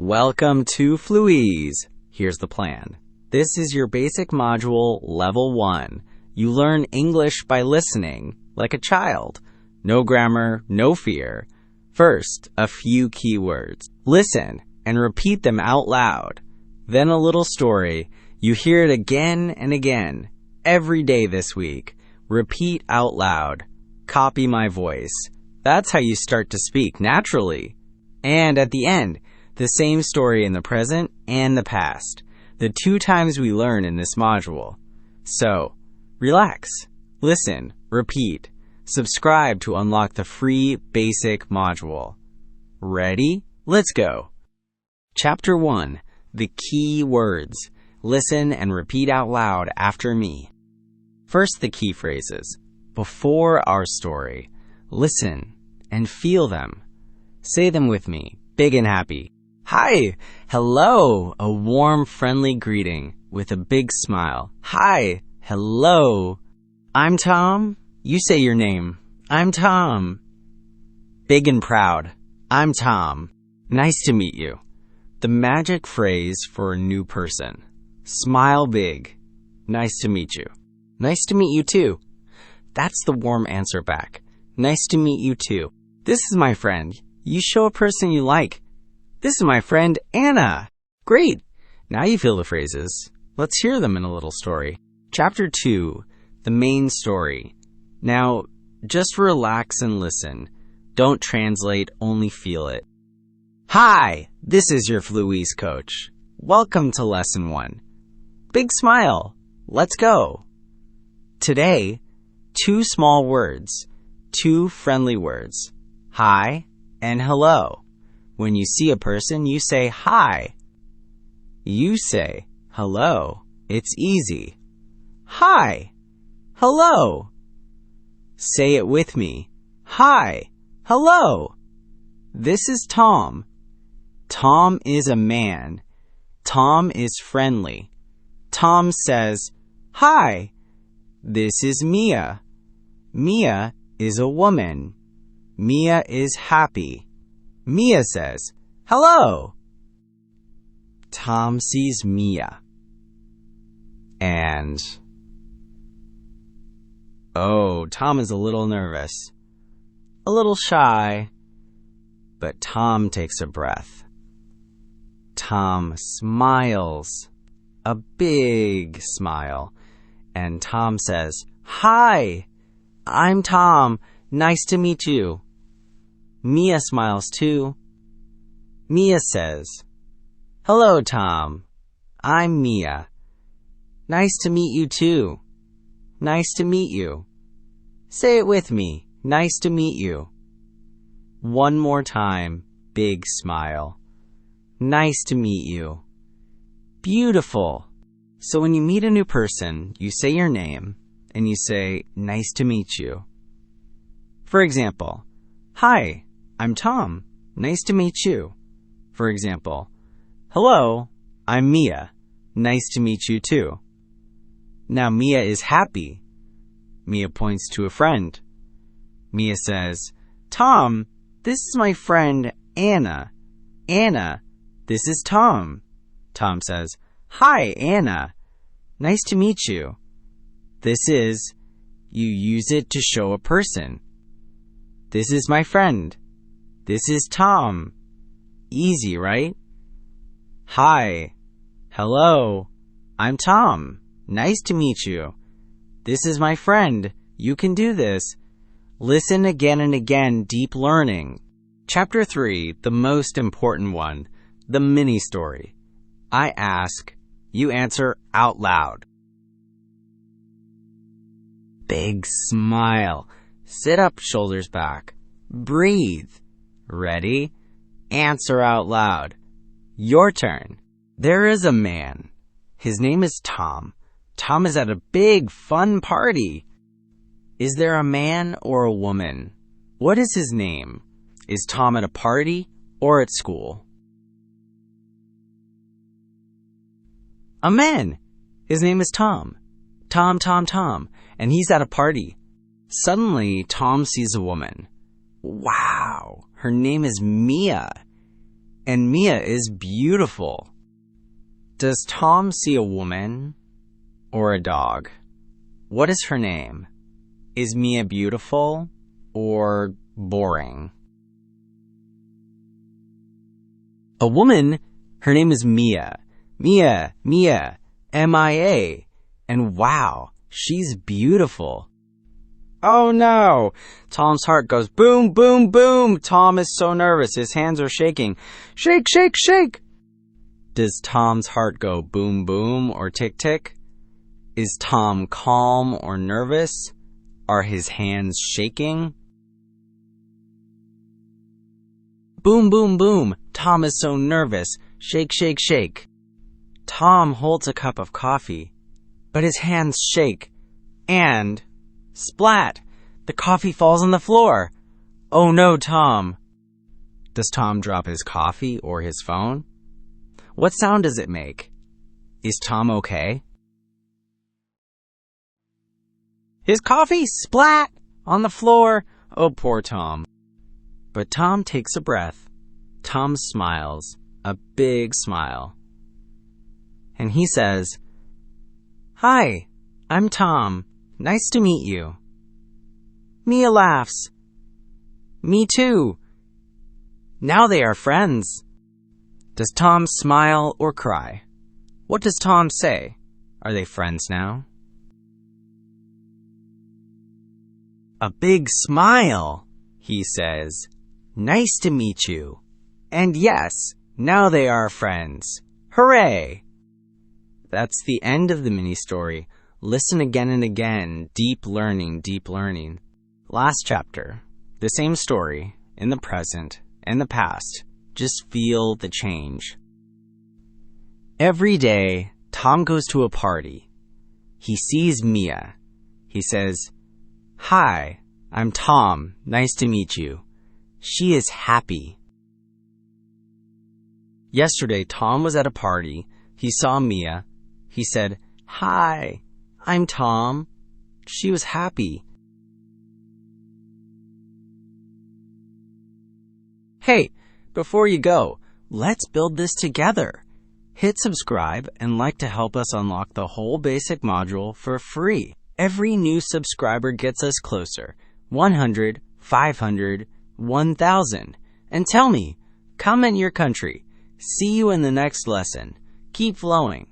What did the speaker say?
Welcome to Fluize. Here's the plan. This is your basic module, level 1. You learn English by listening, like a child. No grammar, no fear. First, a few keywords. Listen and repeat them out loud. Then a little story. You hear it again and again. Every day this week. Repeat out loud. Copy my voice. That's how you start to speak naturally. And at the end, the same story in the present and the past. The 2 times we learn in this module. So, relax, listen, repeat. Subscribe to unlock the free basic module. Ready? Let's go. Chapter 1. The key words. Listen and repeat out loud after me. First, the key phrases. Before our story. Listen and feel them. Say them with me, big and happy. Hi, hello, a warm, friendly greeting with a big smile. Hi, hello. I'm Tom. You say your name. I'm Tom. Big and proud. I'm Tom. Nice to meet you. The magic phrase for a new person. Smile big. Nice to meet you. Nice to meet you too. That's the warm answer back. Nice to meet you too. This is my friend. You show a person you like. This is my friend Anna. Great. Now you feel the phrases. Let's hear them in a little story. Chapter 2. The main story. Now, just relax and listen. Don't translate, only feel it. Hi, this is your Fluize coach. Welcome to Lesson 1. Big smile. Let's go. Today, 2 small words, 2 friendly words. Hi and hello. When you see a person, you say hi. You say hello. It's easy. Hi. Hello. Say it with me. Hi. Hello. This is Tom. Tom is a man. Tom is friendly. Tom says, hi. This is Mia. Mia is a woman. Mia is happy. Mia says, hello. Tom sees Mia. And, Tom is a little nervous, a little shy, but Tom takes a breath. Tom smiles, a big smile, and Tom says, hi, I'm Tom. Nice to meet you. Mia smiles too. Mia says, hello, Tom. I'm Mia. Nice to meet you too. Nice to meet you. Say it with me. Nice to meet you. One more time. Big smile. Nice to meet you. Beautiful. So when you meet a new person, you say your name and you say, nice to meet you. For example, hi, I'm Tom. Nice to meet you. For example, hello, I'm Mia. Nice to meet you too. Now Mia is happy. Mia points to a friend. Mia says, Tom, this is my friend Anna. Anna, this is Tom. Tom says, hi, Anna. Nice to meet you. This is, you use it to show a person. This is my friend. This is Tom. Easy, right? Hi. Hello. I'm Tom. Nice to meet you. This is my friend. You can do this. Listen again and again. Deep learning. Chapter 3, the most important one, the mini story. I ask, you answer out loud. Big smile. Sit up, shoulders back. Breathe. Ready? Answer out loud. Your turn. There is a man. His name is Tom. Tom is at a big, fun party. Is there a man or a woman? What is his name? Is Tom at a party or at school? A man. His name is Tom. Tom, and he's at a party. Suddenly, Tom sees a woman. Wow, her name is Mia. And Mia is beautiful. Does Tom see a woman or a dog? What is her name? Is Mia beautiful or boring? A woman, her name is Mia. Mia, M-I-A. And wow, she's beautiful. Oh no! Tom's heart goes boom, boom, boom. Tom is so nervous. His hands are shaking. Shake, shake, shake. Does Tom's heart go boom, boom or tick, tick? Is Tom calm or nervous? Are his hands shaking? Boom, boom, boom. Tom is so nervous. Shake, shake, shake. Tom holds a cup of coffee, but his hands shake. And splat! The coffee falls on the floor. Oh no, Tom. Does Tom drop his coffee or his phone? What sound does it make? Is Tom okay? His coffee splat on the floor. Oh, poor Tom. But Tom takes a breath. Tom smiles, a big smile. And he says, "Hi, I'm Tom. Nice to meet you." Mia laughs. "Me too." Now they are friends. Does Tom smile or cry? What does Tom say? Are they friends now? A big smile. He says, "Nice to meet you." And yes, now they are friends. Hooray! That's the end of the mini-story. Listen again and again. Deep learning, deep learning. Last chapter. The same story, in the present and the past. Just feel the change. Every day, Tom goes to a party. He sees Mia. He says, "Hi, I'm Tom. Nice to meet you." She is happy. Yesterday, Tom was at a party. He saw Mia. He said, "Hi, I'm Tom." She was happy. Hey, before you go, let's build this together. Hit subscribe and like to help us unlock the whole basic module for free. Every new subscriber gets us closer. 100, 500, 1,000. And tell me, comment your country. See you in the next lesson. Keep flowing.